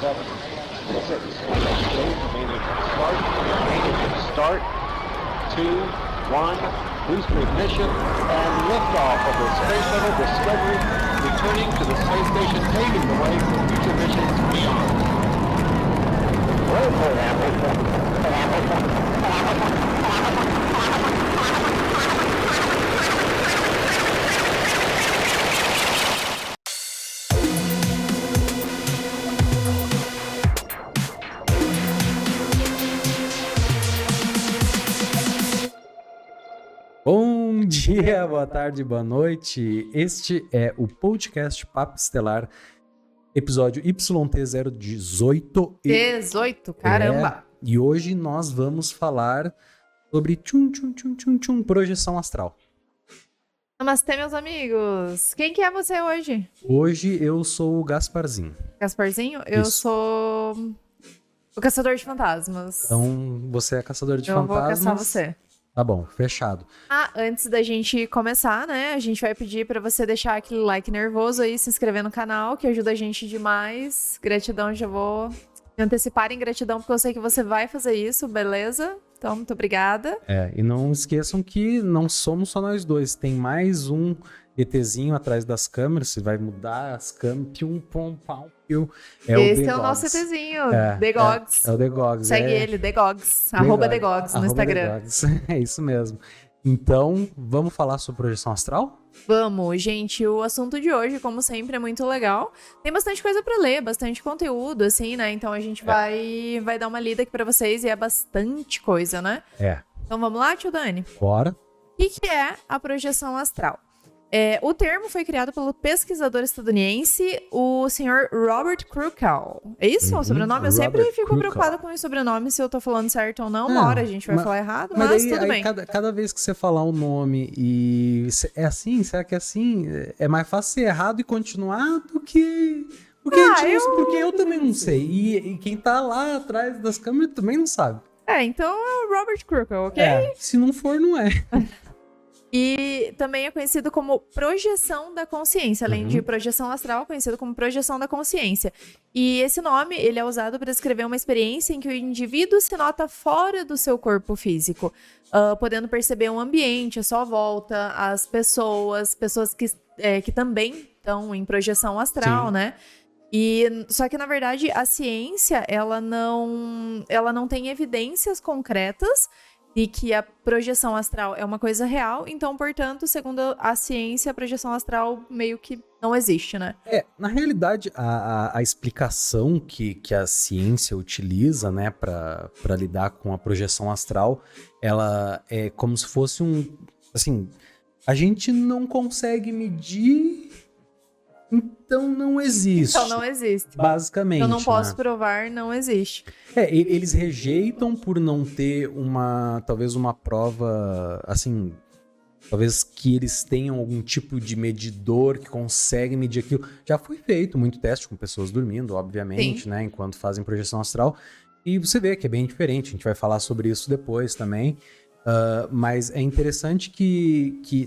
7, 6, start, 2, 1, booster ignition, and liftoff of the Space Shuttle Discovery, returning to the space station, paving the way for future missions beyond. Bom dia, boa tarde, boa noite. Este é o podcast Papo Estelar, episódio YT018. 18, caramba! E hoje nós vamos falar sobre projeção astral. Namastê, meus amigos! Quem que é você hoje? Hoje eu sou o Gasparzinho. Gasparzinho? Eu Isso. sou o caçador de fantasmas. Então você é caçador de eu fantasmas. vou caçar você. Tá bom, fechado. Antes da gente começar, né, a gente vai pedir pra você deixar aquele like nervoso aí, se inscrever no canal, que ajuda a gente demais. Gratidão, já vou me antecipar em gratidão, porque eu sei que você vai fazer isso, beleza? Então, muito obrigada. E não esqueçam que não somos só nós dois, tem mais um ETzinho atrás das câmeras, você vai mudar as câmeras, Esse é o nosso ETzinho, The Gogs. É o The Gogs. Segue ele, The Gogs, @The Gogs no Instagram. É isso mesmo. Então, vamos falar sobre projeção astral? Vamos, gente, o assunto de hoje, como sempre, é muito legal. Tem bastante coisa pra ler, bastante conteúdo, assim, né? Então a gente vai dar uma lida aqui pra vocês e é bastante coisa, né? Então vamos lá, tio Dani? Bora. O que é a projeção astral? O termo foi criado pelo pesquisador estadunidense, o senhor Robert Krukal. É isso o sobrenome? Eu sempre fico preocupada com o sobrenome, se eu tô falando certo ou não. Uma hora a gente vai falar errado, mas tudo bem. Cada vez que você falar um nome e... É assim? Será que é assim? É mais fácil ser errado e continuar do que... Porque eu também não sei. E quem tá lá atrás das câmeras também não sabe. Então é o Robert Krukal, ok? Se não for, não é. E também é conhecido como projeção da consciência, além de projeção astral, conhecido como projeção da consciência. E esse nome, ele é usado para descrever uma experiência em que o indivíduo se nota fora do seu corpo físico, podendo perceber um ambiente à sua volta, as pessoas que também estão em projeção astral, Sim. né? Só que, na verdade, a ciência, ela não tem evidências concretas de que a projeção astral é uma coisa real, então, portanto, segundo a ciência, a projeção astral meio que não existe, né? Na realidade, a explicação que a ciência utiliza, né, para lidar com a projeção astral, ela é como se fosse assim, a gente não consegue medir, então não existe. Então não existe. Basicamente. Eu não posso provar, não existe. Eles rejeitam por não ter talvez uma prova, assim, talvez que eles tenham algum tipo de medidor que consegue medir aquilo. Já foi feito muito teste com pessoas dormindo, obviamente, né, enquanto fazem projeção astral. E você vê que é bem diferente, a gente vai falar sobre isso depois também. Mas é interessante que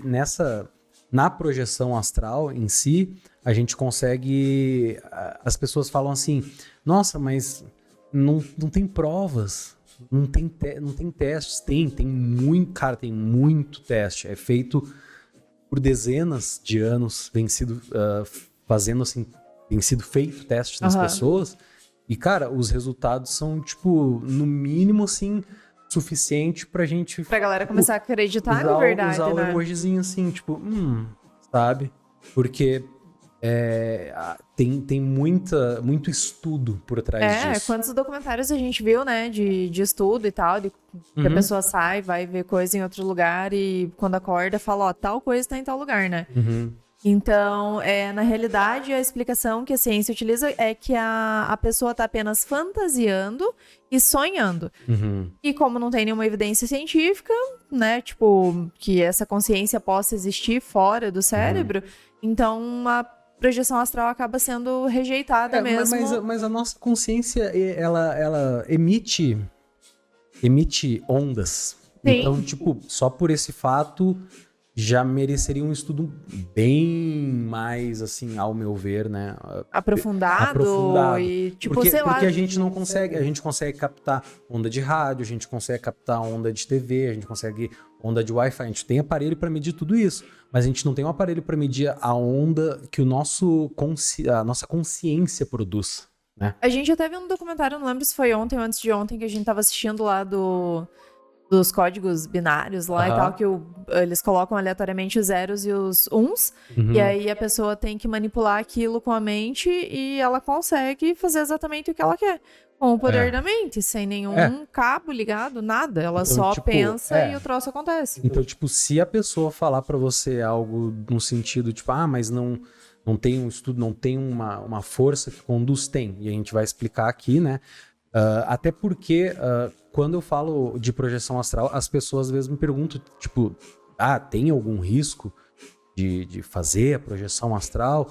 na projeção astral em si, a gente consegue... As pessoas falam assim, nossa, mas não tem provas, não tem testes. Tem muito, cara, tem muito teste. É feito por dezenas de anos, vem sido feito testes nas pessoas. E, cara, os resultados são, tipo, no mínimo, assim, suficiente pra gente... Pra galera começar a acreditar, na verdade, usar né? o emojizinho assim, tipo, sabe? Porque tem muito estudo por trás disso. Quantos documentários a gente viu, né, de estudo e tal, que a pessoa sai, vai ver coisa em outro lugar e quando acorda fala, tal coisa tá em tal lugar, né? Então, na realidade, a explicação que a ciência utiliza é que a pessoa tá apenas fantasiando e sonhando. E como não tem nenhuma evidência científica, né, tipo, que essa consciência possa existir fora do cérebro, então a projeção astral acaba sendo rejeitada mesmo. Mas a nossa consciência, ela emite ondas. Sim. Então, tipo, só por esse fato... já mereceria um estudo bem mais, assim, ao meu ver, né? Aprofundado. E, tipo, sei lá. Porque a gente consegue captar onda de rádio, a gente consegue captar onda de TV, a gente consegue onda de Wi-Fi, a gente tem aparelho para medir tudo isso, mas a gente não tem um aparelho para medir a onda que a nossa consciência produz, né? A gente até viu um documentário, não lembro se foi ontem ou antes de ontem, que a gente tava assistindo lá dos códigos binários lá e tal, que eles colocam aleatoriamente os zeros e os uns, e aí a pessoa tem que manipular aquilo com a mente e ela consegue fazer exatamente o que ela quer, com o poder da mente, sem nenhum cabo ligado, nada. Ela Então, só tipo, pensa e o troço acontece. Então, tipo, se a pessoa falar pra você algo no sentido, tipo, mas não tem um estudo, não tem uma força que conduz, tem. E a gente vai explicar aqui, né? Até porque, quando eu falo de projeção astral, as pessoas às vezes me perguntam, tipo, tem algum risco de fazer a projeção astral?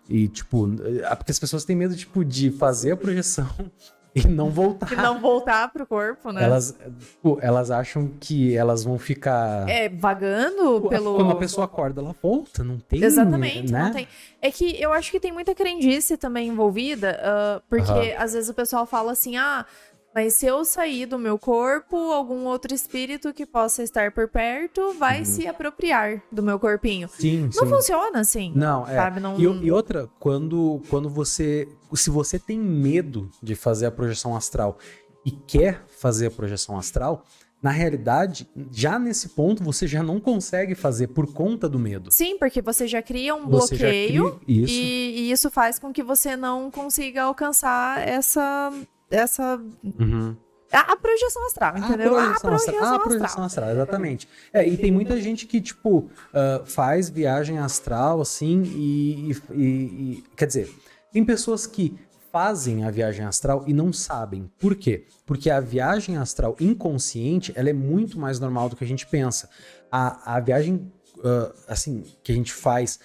E, tipo, porque as pessoas têm medo, tipo, de fazer a projeção e não voltar. E não voltar pro corpo, né? Elas acham que elas vão ficar... vagando pelo... Quando a pessoa acorda, ela volta, não tem... Exatamente, né? não tem. É que eu acho que tem muita crendice também envolvida, porque às vezes o pessoal fala assim, mas se eu sair do meu corpo, algum outro espírito que possa estar por perto vai se apropriar do meu corpinho. Sim, não funciona assim. Não, sabe? Não... E outra, quando você... Se você tem medo de fazer a projeção astral e quer fazer a projeção astral, na realidade, já nesse ponto, você já não consegue fazer por conta do medo. Sim, porque você já cria um bloqueio e isso faz com que você não consiga alcançar essa a projeção astral, entendeu? A projeção astral, exatamente. E tem muita gente que, tipo, faz viagem astral, assim, e quer dizer, tem pessoas que fazem a viagem astral e não sabem. Por quê? Porque a viagem astral inconsciente, ela é muito mais normal do que a gente pensa. A viagem, assim, que a gente faz,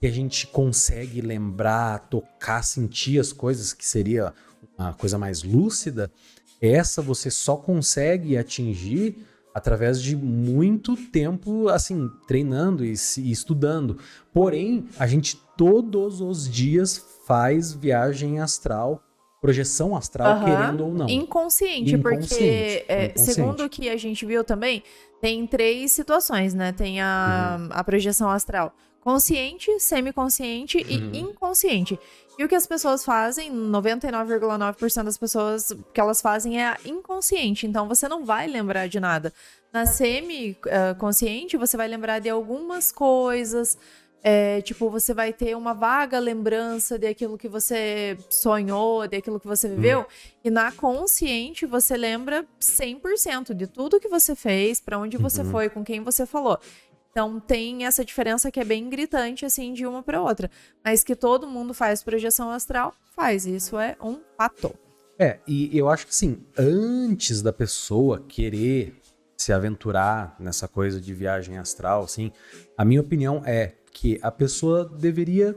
que a gente consegue lembrar, tocar, sentir as coisas, que seria uma coisa mais lúcida, essa você só consegue atingir através de muito tempo, assim, treinando e estudando. Porém, a gente todos os dias faz viagem astral, projeção astral, querendo ou não. Inconsciente. Porque, segundo o que a gente viu também, tem 3 situações, né? Tem a projeção astral consciente, semiconsciente e inconsciente. E o que as pessoas fazem, 99,9% das pessoas que elas fazem é a inconsciente. Então, você não vai lembrar de nada. Na semi-consciente, você vai lembrar de algumas coisas. Tipo, você vai ter uma vaga lembrança daquilo que você sonhou, daquilo que você viveu. E na consciente, você lembra 100% de tudo que você fez, para onde você foi, com quem você falou. Então, tem essa diferença que é bem gritante, assim, de uma para outra. Mas que todo mundo faz projeção astral, faz. Isso é um fato. E eu acho que, assim, antes da pessoa querer se aventurar nessa coisa de viagem astral, assim, a minha opinião é que a pessoa deveria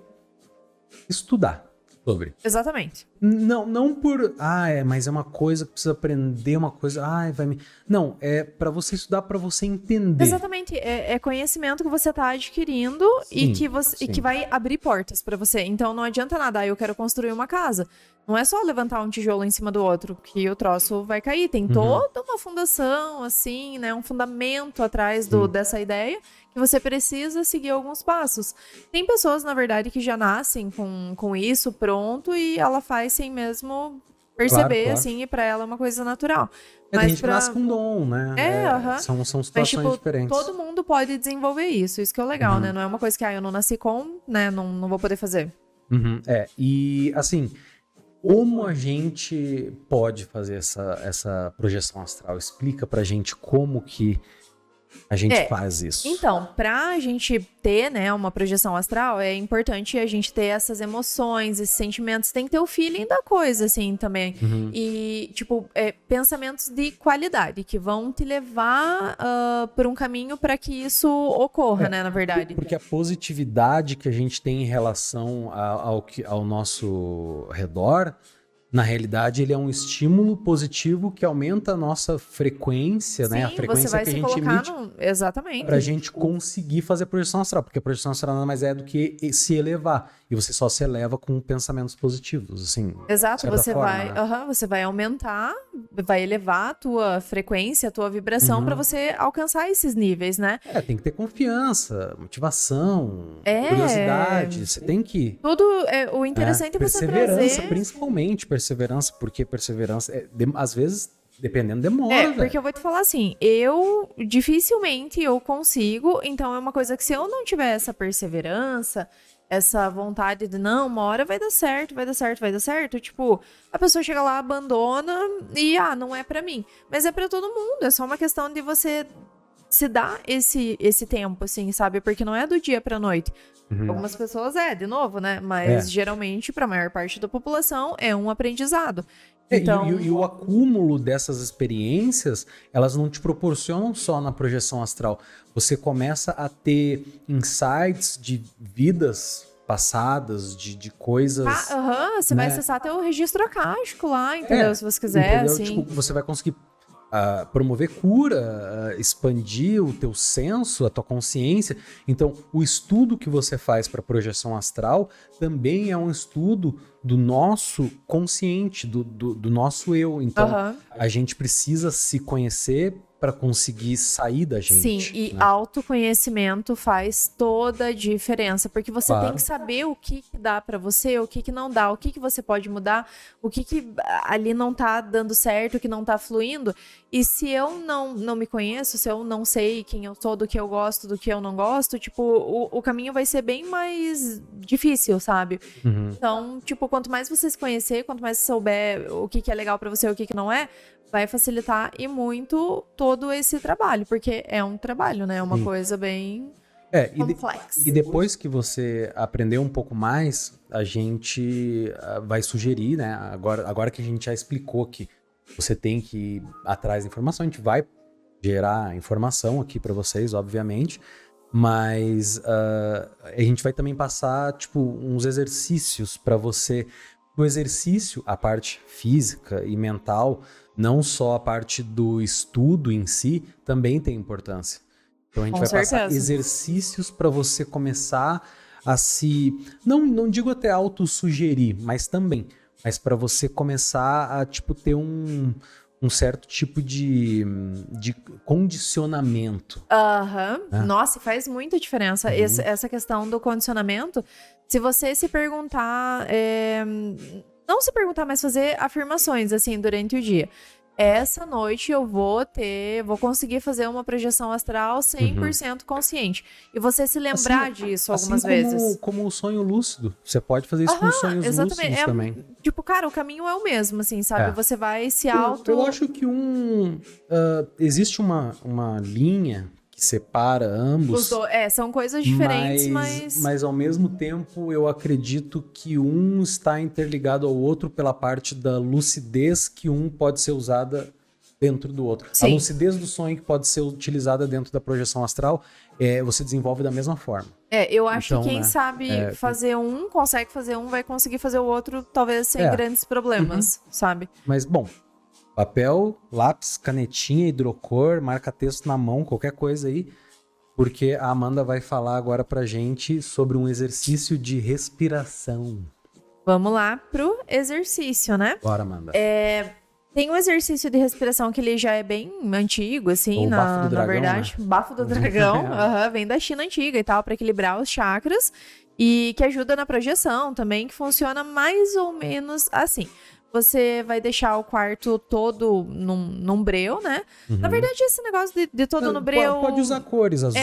estudar sobre. Exatamente. Não por... mas é uma coisa que precisa aprender, uma coisa... vai me... Não, é pra você estudar, pra você entender. Exatamente. É conhecimento que você tá adquirindo e que vai abrir portas pra você. Então, não adianta nada, eu quero construir uma casa. Não é só levantar um tijolo em cima do outro que o troço vai cair. Tem toda uma fundação, assim, né? Um fundamento atrás dessa ideia que você precisa seguir alguns passos. Tem pessoas, na verdade, que já nascem com isso pronto e ela faz sem mesmo perceber, claro. Assim, e pra ela é uma coisa natural. Mas tem gente que nasce com dom, né? São situações diferentes. Todo mundo pode desenvolver isso que é o legal, né? Não é uma coisa que, eu não nasci com, né? Não vou poder fazer. E, assim, como a gente pode fazer essa projeção astral? Explica pra gente como que a gente faz isso. Então, pra gente ter, né, uma projeção astral, é importante a gente ter essas emoções, esses sentimentos, tem que ter o feeling da coisa, assim, também. E, tipo, pensamentos de qualidade, que vão te levar por um caminho para que isso ocorra, né, na verdade. Porque a positividade que a gente tem em relação ao nosso redor Na realidade, ele é um estímulo positivo que aumenta a nossa frequência, né? A Sim, frequência você vai que a se gente colocar emite Exatamente. pra gente conseguir fazer a projeção astral. Porque a projeção astral nada mais é do que se elevar. E você só se eleva com pensamentos positivos, assim. Exato, de certa você forma, vai, né? você vai aumentar, vai elevar a tua frequência, a tua vibração pra você alcançar esses níveis, né? Tem que ter confiança, motivação, É. curiosidade. Você tem que... Tudo, o interessante é você perseverança, trazer... principalmente perseverança, porque perseverança, às vezes, dependendo, demora, velho. Porque eu vou te falar assim, eu dificilmente eu consigo, então é uma coisa que se eu não tiver essa perseverança, essa vontade de não, uma hora vai dar certo, vai dar certo, vai dar certo, tipo, a pessoa chega lá, abandona e, não é pra mim. Mas é pra todo mundo, é só uma questão de você se dar esse tempo, assim, sabe? Porque não é do dia pra noite. Algumas pessoas de novo, né? Mas geralmente, pra maior parte da população, é um aprendizado. Então... E o acúmulo dessas experiências, elas não te proporcionam só na projeção astral. Você começa a ter insights de vidas passadas, de coisas... Você vai acessar até o registro acástico lá, entendeu? Se você quiser, entendeu? assim... Tipo, você vai conseguir promover cura, expandir o teu senso, a tua consciência. Então, o estudo que você faz para projeção astral também é um estudo do nosso consciente, do nosso eu. Então, a gente precisa se conhecer para conseguir sair da gente. Sim, e autoconhecimento faz toda a diferença, porque você tem que saber o que dá pra você, o que não dá, o que você pode mudar, o que ali não tá dando certo, o que não tá fluindo. E se eu não me conheço, se eu não sei quem eu sou, do que eu gosto, do que eu não gosto, tipo, o caminho vai ser bem mais difícil, sabe? Então, tipo, quanto mais você se conhecer, quanto mais você souber o que é legal pra você, o que não é, vai facilitar e muito todo esse trabalho, porque é um trabalho, né? É uma coisa bem complexa. E depois que você aprender um pouco mais, a gente vai sugerir, né? Agora que a gente já explicou que você tem que ir atrás da informação, a gente vai gerar informação aqui para vocês, obviamente, mas a gente vai também passar, tipo, uns exercícios para você. O exercício, a parte física e mental, não só a parte do estudo em si, também tem importância. Então a gente vai passar exercícios para você começar a se... Não digo até autossugerir, mas também. Mas para você começar a, tipo, ter um certo tipo de condicionamento. Nossa, faz muita diferença. Essa questão do condicionamento, se você se perguntar... Não se perguntar, mas fazer afirmações, assim, durante o dia. Essa noite eu vou conseguir fazer uma projeção astral 100% consciente. E você se lembrar disso algumas vezes. Como o sonho lúcido. Você pode fazer isso com sonhos lúcidos também. Tipo, cara, o caminho é o mesmo, assim, sabe? Você vai se Eu acho que existe uma linha que separa ambos. São coisas diferentes, mas ao mesmo tempo eu acredito que um está interligado ao outro pela parte da lucidez que um pode ser usada dentro do outro. Sim. A lucidez do sonho que pode ser utilizada dentro da projeção astral, você desenvolve da mesma forma. Eu acho que quem sabe fazer consegue fazer vai conseguir fazer o outro, talvez sem grandes problemas, sabe? Mas, bom, papel, lápis, canetinha, hidrocor, marca-texto na mão, qualquer coisa aí, porque a Amanda vai falar agora pra gente sobre um exercício de respiração. Vamos lá pro exercício, né? Bora, Amanda. Tem um exercício de respiração que ele já é bem antigo, assim, na verdade. Né? Bafo do dragão, vem da China antiga e tal, pra equilibrar os chakras e que ajuda na projeção também, que funciona mais ou menos assim. Você vai deixar o quarto todo num breu, né? Na verdade, esse negócio de todo no breu... Pode usar cores, azul.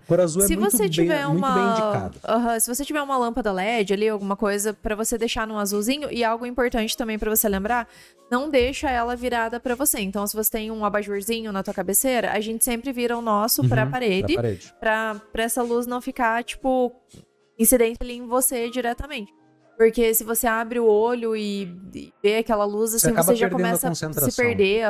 Cor azul muito bem indicado. Se você tiver uma lâmpada LED ali, alguma coisa pra você deixar num azulzinho, e algo importante também pra você lembrar, não deixa ela virada pra você. Então, se você tem um abajurzinho na tua cabeceira, a gente sempre vira o nosso pra parede. Pra essa luz não ficar, tipo, incidente ali em você diretamente. Porque se você abre o olho e vê aquela luz, assim, você já começa a se perder.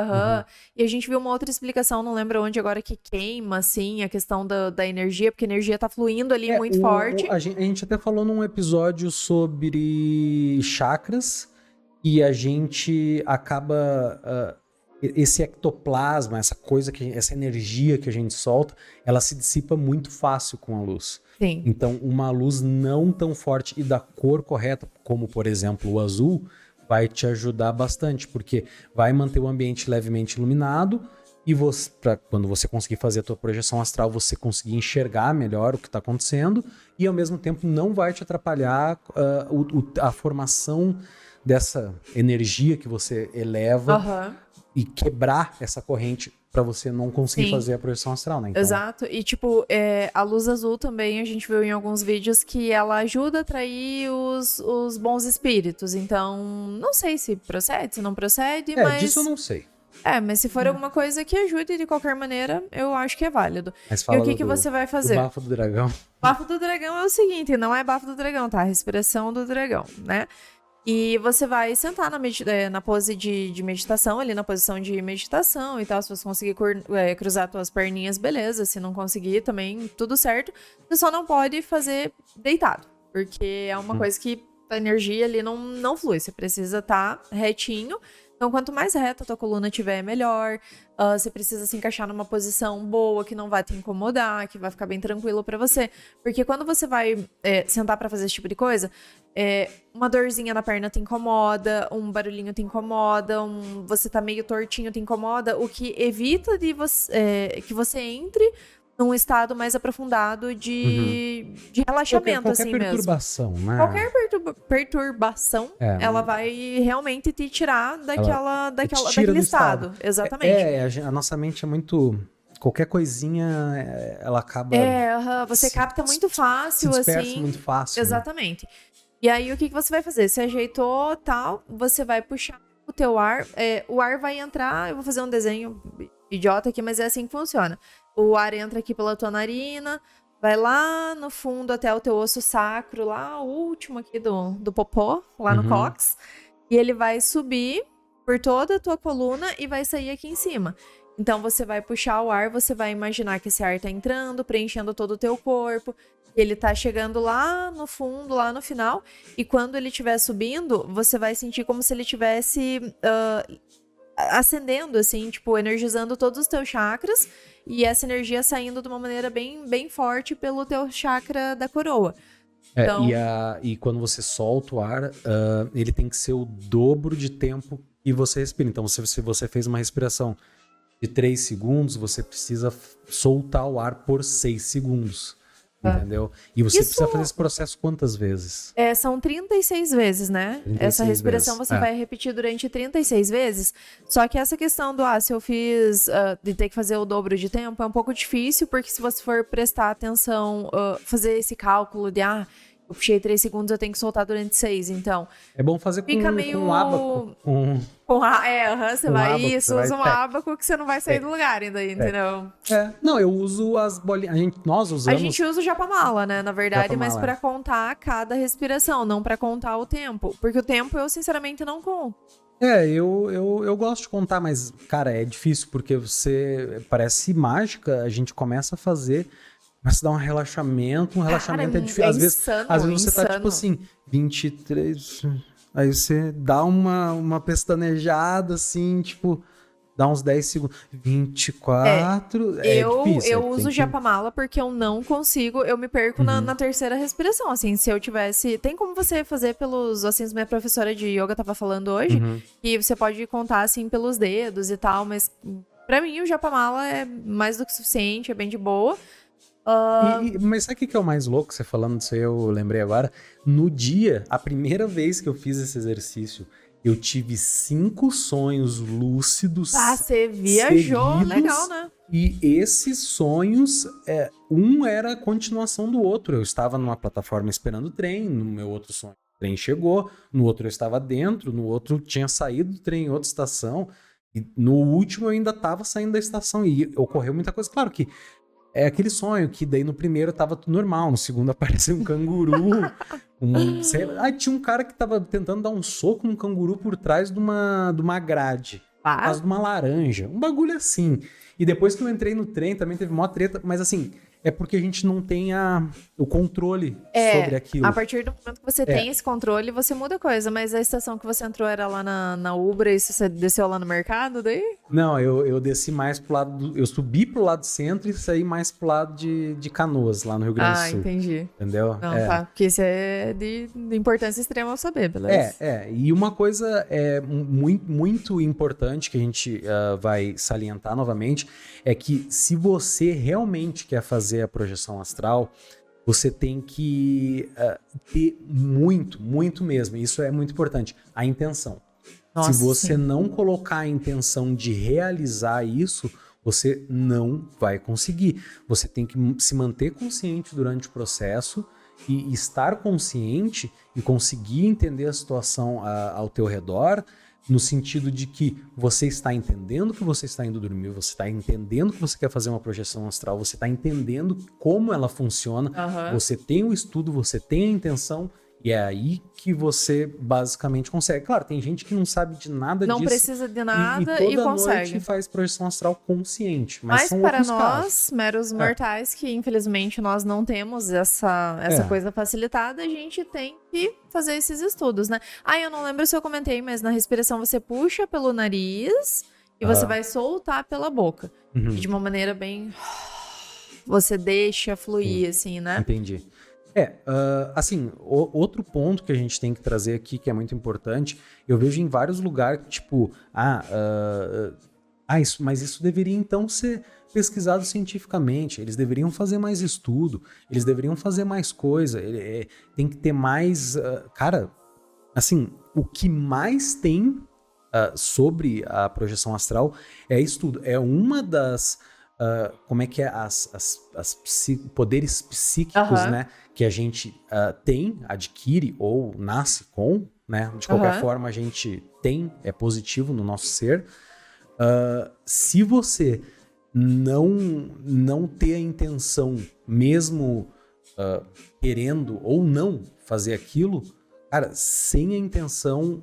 E a gente viu uma outra explicação, não lembro onde agora, que queima, assim, a questão da energia, porque a energia tá fluindo ali muito forte. A gente até falou num episódio sobre chakras e a gente acaba... esse ectoplasma, essa energia que a gente solta, ela se dissipa muito fácil com a luz. Sim. Então, uma luz não tão forte e da cor correta, como por exemplo o azul, vai te ajudar bastante, porque vai manter o ambiente levemente iluminado e quando você conseguir fazer a tua projeção astral, você conseguir enxergar melhor o que está acontecendo e ao mesmo tempo não vai te atrapalhar a formação dessa energia que você eleva e quebrar essa corrente para você não conseguir fazer a projeção astral, né? Então... Exato. E, tipo, a luz azul também, a gente viu em alguns vídeos que ela ajuda a atrair os bons espíritos. Então, não sei se procede, se não procede, mas... disso eu não sei. Mas se for alguma coisa que ajude de qualquer maneira, eu acho que é válido. Mas fala e o que você vai fazer? O bafo do dragão. Bafo do dragão é o seguinte, não é bafo do dragão, tá? Respiração do dragão, né? E você vai sentar na pose de meditação, ali na posição de meditação e tal. Se você conseguir cruzar suas perninhas, beleza. Se não conseguir, também tudo certo. Você só não pode fazer deitado, porque é uma coisa que a energia ali não flui. Você precisa estar retinho. Então, quanto mais reta a tua coluna tiver, melhor. Você precisa se encaixar numa posição boa, que não vai te incomodar, que vai ficar bem tranquilo pra você. Porque quando você vai sentar pra fazer esse tipo de coisa, uma dorzinha na perna te incomoda, um barulhinho te incomoda, você tá meio tortinho te incomoda, o que evita que você entre num estado mais aprofundado de relaxamento, qualquer assim mesmo. Qualquer perturbação, né? Qualquer perturbação, ela vai realmente te tirar daquele estado. Exatamente. A nossa mente é muito... Qualquer coisinha, ela acaba... Você capta muito fácil, se dispersa assim. muito fácil. Exatamente. Né? E aí, o que você vai fazer? Você ajeitou, tal, você vai puxar o teu ar. O ar vai entrar... Eu vou fazer um desenho idiota aqui, mas é assim que funciona. O ar entra aqui pela tua narina, vai lá no fundo até o teu osso sacro, lá o último aqui do popô, lá no cóccix. E ele vai subir por toda a tua coluna e vai sair aqui em cima. Então, você vai puxar o ar, você vai imaginar que esse ar tá entrando, preenchendo todo o teu corpo. Ele tá chegando lá no fundo, lá no final. E quando ele estiver subindo, você vai sentir como se ele estivesse acendendo, assim, tipo, energizando todos os teus chakras. E essa energia saindo de uma maneira bem, bem forte pelo teu chakra da coroa. Então... E quando você solta o ar, ele tem que ser o dobro de tempo que você respira. Então, se você fez uma respiração de 3 segundos, você precisa soltar o ar por 6 segundos. Entendeu? E você precisa fazer esse processo quantas vezes? São 36 vezes, né? 36 essa respiração vezes. Você vai repetir durante 36 vezes. Só que essa questão do, se eu fiz de ter que fazer o dobro de tempo, é um pouco difícil, porque se você for prestar atenção, fazer esse cálculo de, eu puxei 3 segundos, eu tenho que soltar durante 6, então... É bom fazer fica meio... com um ábaco. Você vai usa um ábaco que você não vai sair do lugar ainda, entendeu? Não, eu uso as bolinhas. Nós usamos... A gente usa o japamala, né, na verdade, japamala, mas pra contar cada respiração, não pra contar o tempo. Porque o tempo eu, sinceramente, não conto. Eu gosto de contar, mas, cara, é difícil, porque parece mágica, a gente começa a fazer... Mas dá um relaxamento é difícil. Às vezes você tá tipo assim, 23. Aí você dá uma pestanejada assim, tipo, dá uns 10 segundos. 24. Eu difícil. Eu uso o japamala porque eu não consigo, eu me perco na terceira respiração. Assim, se eu tivesse. Tem como você fazer pelos. Assim, minha professora de yoga tava falando hoje, que você pode contar assim pelos dedos e tal, mas pra mim o japamala é mais do que suficiente, é bem de boa. Mas sabe o que é o mais louco? Você falando disso aí, eu lembrei agora. No dia, a primeira vez que eu fiz esse exercício, eu tive 5 sonhos lúcidos. Você viajou, seguidos, legal, né? E esses sonhos, um era a continuação do outro. Eu estava numa plataforma esperando o trem, no meu outro sonho o trem chegou, no outro eu estava dentro, no outro tinha saído do trem em outra estação, e no último eu ainda estava saindo da estação, e ocorreu muita coisa. Claro que é aquele sonho que daí no primeiro tava tudo normal, no segundo apareceu um canguru. Tinha um cara que tava tentando dar um soco num canguru por trás de uma grade. Por causa de uma laranja. Um bagulho assim. E depois que eu entrei no trem também teve mó treta, mas assim, é porque a gente não tem o controle sobre aquilo. A partir do momento que você tem esse controle, você muda a coisa. Mas a estação que você entrou era lá na Ubra e você desceu lá no mercado, daí? Não, eu desci mais pro lado eu subi pro lado do centro e saí mais pro lado de Canoas, lá no Rio Grande do Sul. Entendi. Entendeu? Não, tá. Porque isso é de importância extrema ao saber, beleza? E uma coisa muito, muito importante que a gente vai salientar novamente é que se você realmente quer fazer a projeção astral, você tem que ter muito mesmo, isso é muito importante, a intenção. Nossa, se você sim. não colocar a intenção de realizar isso, você não vai conseguir. Você tem que se manter consciente durante o processo e estar consciente e conseguir entender a situação ao teu redor, no sentido de que você está entendendo que você está indo dormir, você está entendendo que você quer fazer uma projeção astral, você está entendendo como ela funciona, você tem o estudo, você tem a intenção, e é aí que você basicamente consegue. Claro, tem gente que não sabe de nada disso. Não precisa de nada e e toda consegue. noite faz projeção astral consciente. Mas são para outros nós, casos. meros mortais, que infelizmente nós não temos essa coisa facilitada, a gente tem que fazer esses estudos, né? Eu não lembro se eu comentei, mas na respiração você puxa pelo nariz e você vai soltar pela boca. E de uma maneira bem... Você deixa fluir, assim, né? Entendi. Assim, outro ponto que a gente tem que trazer aqui, que é muito importante, eu vejo em vários lugares, tipo, mas isso deveria então ser pesquisado cientificamente, eles deveriam fazer mais estudo, eles deveriam fazer mais coisa, tem que ter mais... cara, assim, o que mais tem sobre a projeção astral é estudo. É uma das... como é que é poderes psíquicos, né, que a gente adquire ou nasce com, né, de qualquer forma a gente tem, é positivo no nosso ser. Se você não ter a intenção, mesmo querendo ou não fazer aquilo, cara, sem a intenção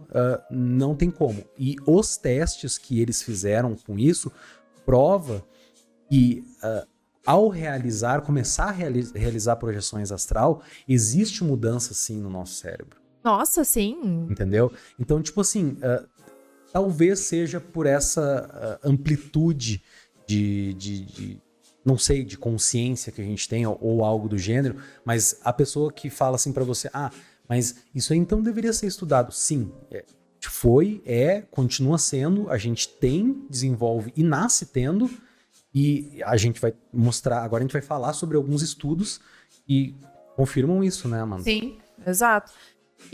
não tem como. E os testes que eles fizeram com isso prova que ao começar a realizar projeções astral, existe mudança sim no nosso cérebro. Nossa, sim. Entendeu? Então, tipo assim, talvez seja por essa amplitude de não sei, de consciência que a gente tem ou algo do gênero, mas a pessoa que fala assim pra você, mas isso aí então deveria ser estudado. Sim, continua sendo, a gente desenvolve e nasce tendo. E a gente vai mostrar, agora a gente vai falar sobre alguns estudos que confirmam isso, né, Amanda? Sim, exato.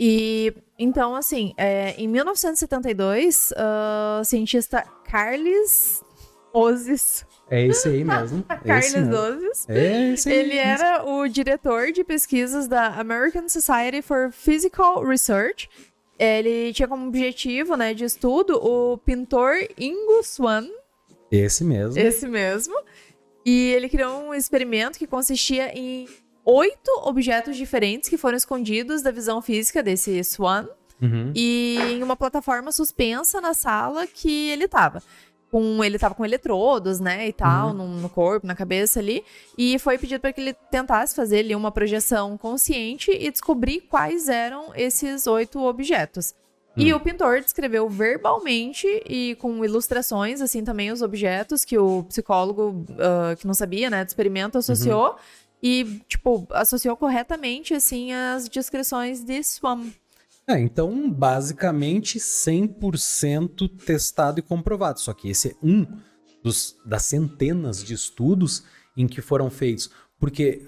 E então, assim, em 1972, o cientista Carles Ozias. É esse aí mesmo. Carles Ozias. É esse aí. Ele era o diretor de pesquisas da American Society for Physical Research. Ele tinha como objetivo, né, de estudo o pintor Ingo Swann. Esse mesmo. E ele criou um experimento que consistia em 8 objetos diferentes que foram escondidos da visão física desse Swann. E em uma plataforma suspensa na sala que ele estava. Ele tava com eletrodos, né, e tal, no corpo, na cabeça ali. E foi pedido para que ele tentasse fazer ali uma projeção consciente e descobrir quais eram esses 8 objetos. E o pintor descreveu verbalmente e com ilustrações, assim, também os objetos que o psicólogo, que não sabia, né, do experimento, associou. E, associou corretamente, assim, as descrições de Swann. Então, basicamente, 100% testado e comprovado. Só que esse é das centenas de estudos em que foram feitos. Porque,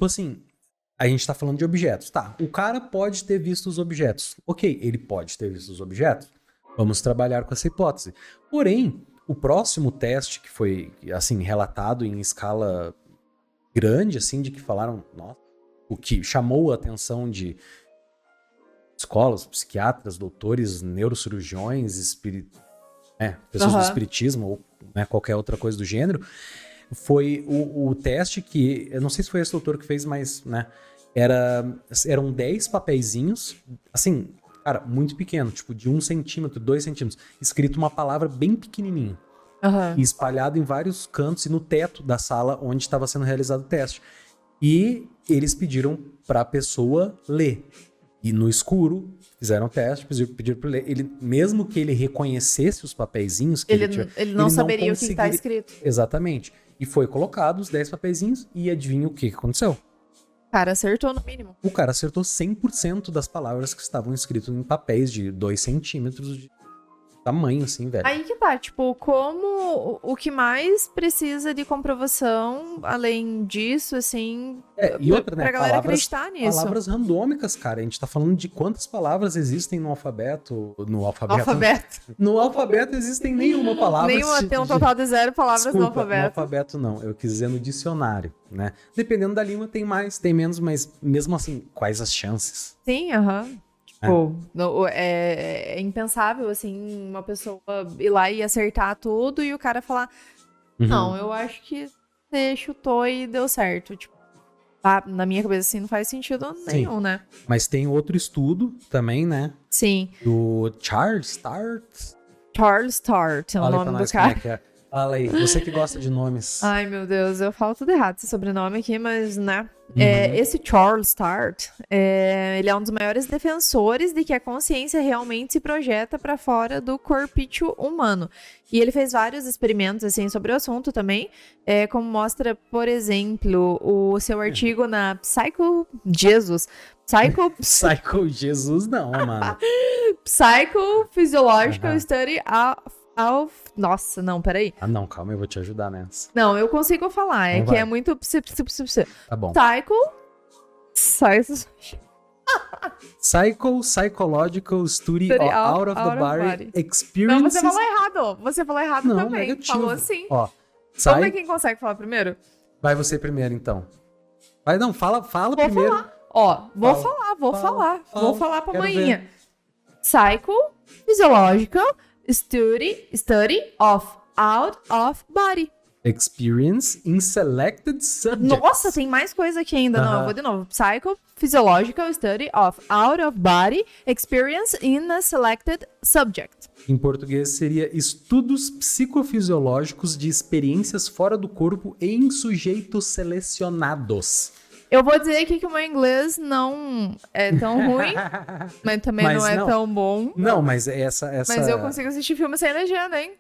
assim... A gente tá falando de objetos. Tá, o cara pode ter visto os objetos. Ok, ele pode ter visto os objetos. Vamos trabalhar com essa hipótese. Porém, o próximo teste que foi, assim, relatado em escala grande, assim, de que falaram, nossa, o que chamou a atenção de psicólogos, psiquiatras, doutores, neurocirurgiões, pessoas do espiritismo ou, né, qualquer outra coisa do gênero, foi o teste que, eu não sei se foi esse doutor que fez, mas, né, eram 10 papeizinhos, assim, cara, muito pequeno, tipo de 1 centímetro, 2 centímetros, escrito uma palavra bem pequenininha. Aham. e espalhado em vários cantos e no teto da sala onde estava sendo realizado o teste. E eles pediram para a pessoa ler. E no escuro, fizeram o teste, pediram para ler. Ele, mesmo que ele reconhecesse os papeizinhos que Ele não saberia o que tá escrito. Exatamente. E foi colocado os 10 papeizinhos e adivinha o que aconteceu? O cara acertou no mínimo. O cara acertou 100% das palavras que estavam escritas em papéis de 2 centímetros de tamanho, assim, velho. Aí que tá, tipo, como o que mais precisa de comprovação, além disso, assim, E outra, né? pra galera acreditar nisso. Palavras randômicas, cara. A gente tá falando de quantas palavras existem no alfabeto. No alfabeto existem nenhuma palavra. Nenhuma, tem um total de 0 palavras. Desculpa, no alfabeto. No alfabeto não. Eu quis dizer no dicionário, né? Dependendo da língua tem mais, tem menos, mas mesmo assim, quais as chances? Sim, aham. Tipo, é impensável, assim, uma pessoa ir lá e acertar tudo e o cara falar, não, eu acho que você chutou e deu certo. Tipo, na minha cabeça, assim, não faz sentido nenhum, né? Mas tem outro estudo também, né? Sim. Do Charles Start. Charles Start é o nome do cara. Como é que é. Fala aí, você que gosta de nomes. Ai, meu Deus, eu falo tudo errado esse sobrenome aqui, mas, né? Esse Charles Start, ele é um dos maiores defensores de que a consciência realmente se projeta para fora do corpício humano. E ele fez vários experimentos, assim, sobre o assunto também, como mostra, por exemplo, o seu artigo na Psycho Jesus não, mano. Psychophysiological Study of... Nossa, não, peraí. Ah, não, calma, eu vou te ajudar nessa. Não, eu consigo falar, Então que vai. é muito... Tá bom. Psychological Study out of the body experiences... Não, você falou errado. Você falou errado não, também. negativo. Falou sim. Ó, Vamos ver quem consegue falar primeiro? Vai você primeiro, então. Vai, não, fala primeiro. Falar. Ó, vou Fala. Vou falar pra Quero manhinha. Psychophysiological Study of out of body. Experience in selected subjects. Nossa, tem mais coisa aqui ainda. Não, eu vou de novo. Psychophysiological Study of out of body experience in a selected subject. Em português seria estudos psicofisiológicos de experiências fora do corpo em sujeitos selecionados. Eu vou dizer aqui que o meu inglês não é tão ruim, mas também não é tão bom. Não, mas essa... Mas eu consigo assistir filme sem legenda, hein?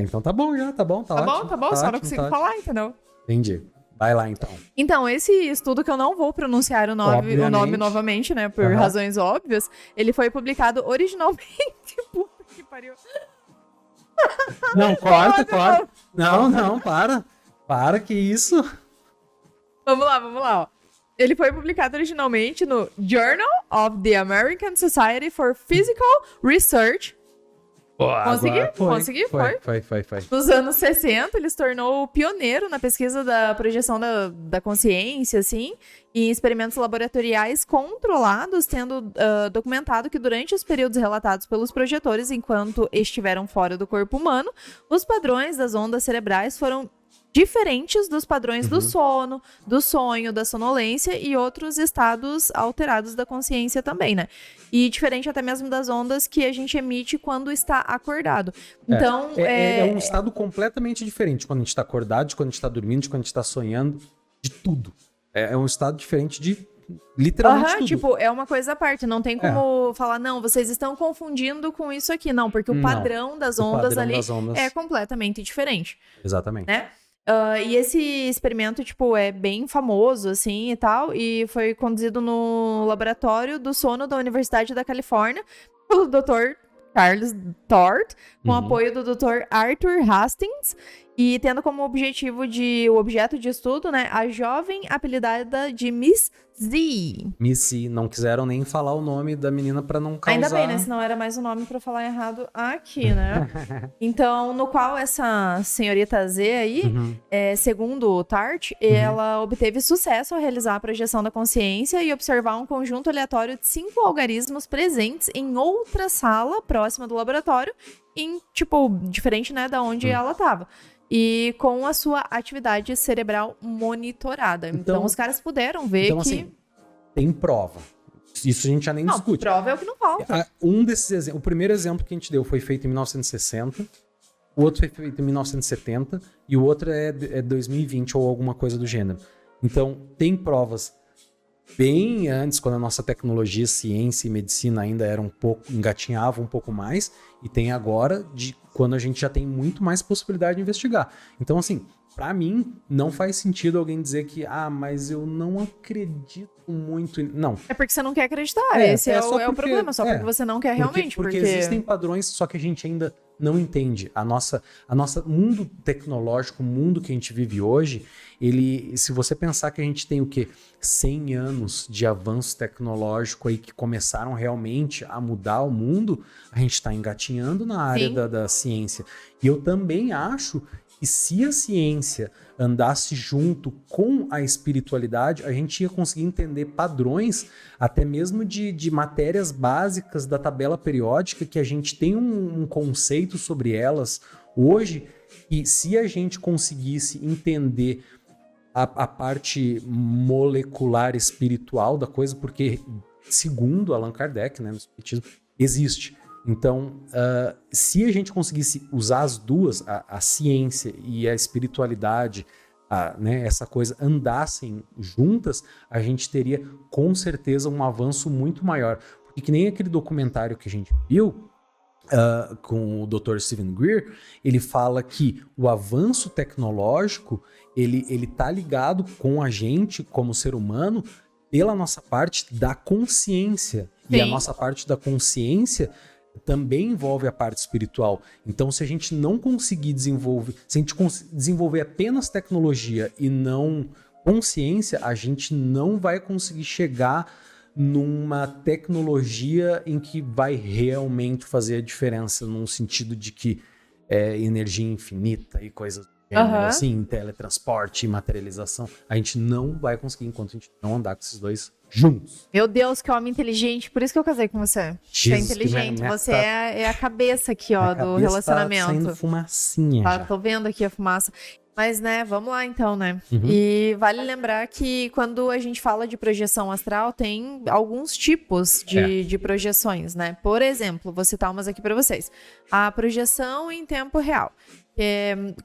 Então tá bom já, tá ótimo. Tá bom, só não consigo falar, entendeu? Entendi. Vai lá, então. Então, esse estudo que eu não vou pronunciar o nome novamente, né, por razões óbvias, ele foi publicado originalmente... Puta que pariu. Não, corta. Não, para. Para, que isso? Vamos lá, ó. Ele foi publicado originalmente no Journal of the American Society for Physical Research. Consegui? Foi. Nos anos 60, ele se tornou o pioneiro na pesquisa da projeção da consciência, assim, em experimentos laboratoriais controlados, tendo documentado que durante os períodos relatados pelos projetores, enquanto estiveram fora do corpo humano, os padrões das ondas cerebrais foram diferentes dos padrões do sono, do sonho, da sonolência e outros estados alterados da consciência também, né? E diferente até mesmo das ondas que a gente emite quando está acordado. Então, é um estado completamente diferente quando a gente está acordado, de quando a gente está dormindo, de quando a gente está sonhando, de tudo. É um estado diferente de literalmente tudo. Tipo, é uma coisa à parte, não tem como falar, não, vocês estão confundindo com isso aqui, não, porque o padrão das ondas ali é completamente diferente. Exatamente. Né? E esse experimento, tipo, é bem famoso, assim, e tal, e foi conduzido no laboratório do sono da Universidade da Califórnia pelo Dr. Charles Tort, com apoio do Dr. Arthur Hastings, e tendo como o objeto de estudo, né, a jovem apelidada de Miss Z. Miss Z, não quiseram nem falar o nome da menina pra não causar... Ainda bem, né, senão era mais um nome pra falar errado aqui, né? Então, no qual essa senhorita Z aí, segundo o Tart, ela obteve sucesso ao realizar a projeção da consciência e observar um conjunto aleatório de 5 algarismos presentes em outra sala próxima do laboratório, diferente, né, da onde ela estava. E com a sua atividade cerebral monitorada. Então os caras puderam ver que... Assim, tem prova. Isso a gente já nem discute. Prova é o que não falta. O primeiro exemplo que a gente deu foi feito em 1960. o outro foi feito em 1970 e o outro é 2020 ou alguma coisa do gênero. Então, tem provas bem antes, quando a nossa tecnologia, ciência e medicina ainda era engatinhava um pouco mais, e tem agora, de quando a gente já tem muito mais possibilidade de investigar. Então, assim, pra mim, não faz sentido alguém dizer que, mas eu não acredito muito. Não. É porque você não quer acreditar. Esse é o problema, só porque você não quer realmente. Porque existem padrões, só que a gente ainda não entende. A nossa mundo tecnológico, o mundo que a gente vive hoje, se você pensar que a gente tem o quê? 100 anos de avanço tecnológico aí que começaram realmente a mudar o mundo, a gente está engatinhando na área da ciência. E eu também acho que se a ciência andasse junto com a espiritualidade, a gente ia conseguir entender padrões, até mesmo de matérias básicas da tabela periódica, que a gente tem um conceito sobre elas hoje, e se a gente conseguisse entender a parte molecular espiritual da coisa, porque, segundo Allan Kardec, né, no espiritismo, existe. Então, se a gente conseguisse usar as duas, a ciência e a espiritualidade, né, essa coisa andassem juntas, a gente teria com certeza um avanço muito maior. Porque que nem aquele documentário que a gente viu com o Dr. Stephen Greer, ele fala que o avanço tecnológico ele tá ligado com a gente como ser humano pela nossa parte da consciência. Sim. E a nossa parte da consciência também envolve a parte espiritual. Então, se a gente não conseguir desenvolver, se a gente desenvolver apenas tecnologia e não consciência, a gente não vai conseguir chegar numa tecnologia em que vai realmente fazer a diferença, num sentido de que é energia infinita e coisas do gênero, assim, teletransporte e materialização. A gente não vai conseguir enquanto a gente não andar com esses dois juntos. Meu Deus, que homem inteligente. Por isso que eu casei com você. Você é inteligente. Você é a cabeça aqui, ó, do relacionamento. Tá saindo fumacinha. Tá, tô vendo aqui a fumaça. Mas, né, vamos lá então, né? E vale lembrar que quando a gente fala de projeção astral, tem alguns tipos de projeções, né? Por exemplo, vou citar umas aqui pra vocês. A projeção em tempo real.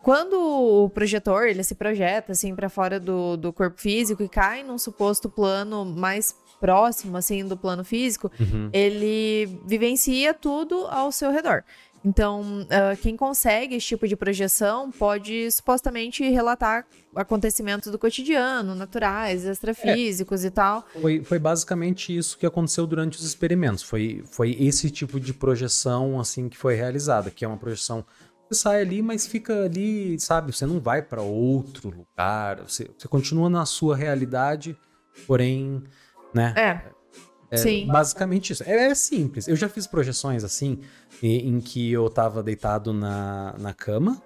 Quando o projetor, ele se projeta, assim, pra fora do corpo físico e cai num suposto plano mais próximo, assim, do plano físico, ele vivencia tudo ao seu redor. Então, quem consegue esse tipo de projeção pode supostamente relatar acontecimentos do cotidiano, naturais, extrafísicos e tal. Foi basicamente isso que aconteceu durante os experimentos. Foi esse tipo de projeção assim que foi realizada, que é uma projeção. Você sai ali, mas fica ali, sabe? Você não vai para outro lugar. Você continua na sua realidade, porém, né? Sim. Basicamente isso. É simples. Eu já fiz projeções assim, em que eu tava deitado na cama,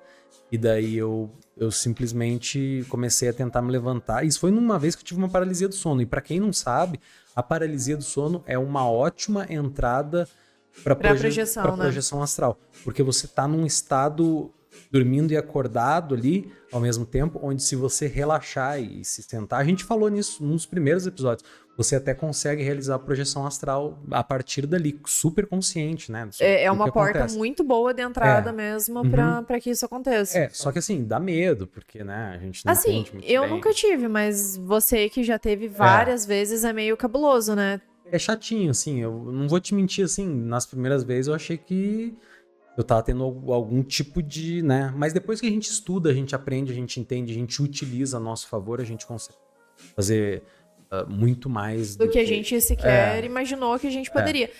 e daí eu simplesmente comecei a tentar me levantar. Isso foi numa vez que eu tive uma paralisia do sono. E pra quem não sabe, a paralisia do sono é uma ótima entrada pra projeção astral. Porque você tá num estado dormindo e acordado ali ao mesmo tempo, onde se você relaxar e se sentar, a gente falou nisso nos primeiros episódios, você até consegue realizar a projeção astral a partir dali, super consciente, né? É uma porta muito boa de entrada mesmo pra que isso aconteça. Só que assim, dá medo, porque, né, a gente não entende muito eu bem. nunca tive, mas você que já teve várias vezes é meio cabuloso, né? É chatinho, assim, eu não vou te mentir, assim, nas primeiras vezes eu achei que eu tava tendo algum tipo de, né? Mas depois que a gente estuda, a gente aprende, a gente entende, a gente utiliza a nosso favor, a gente consegue fazer muito mais do que a gente sequer imaginou que a gente poderia.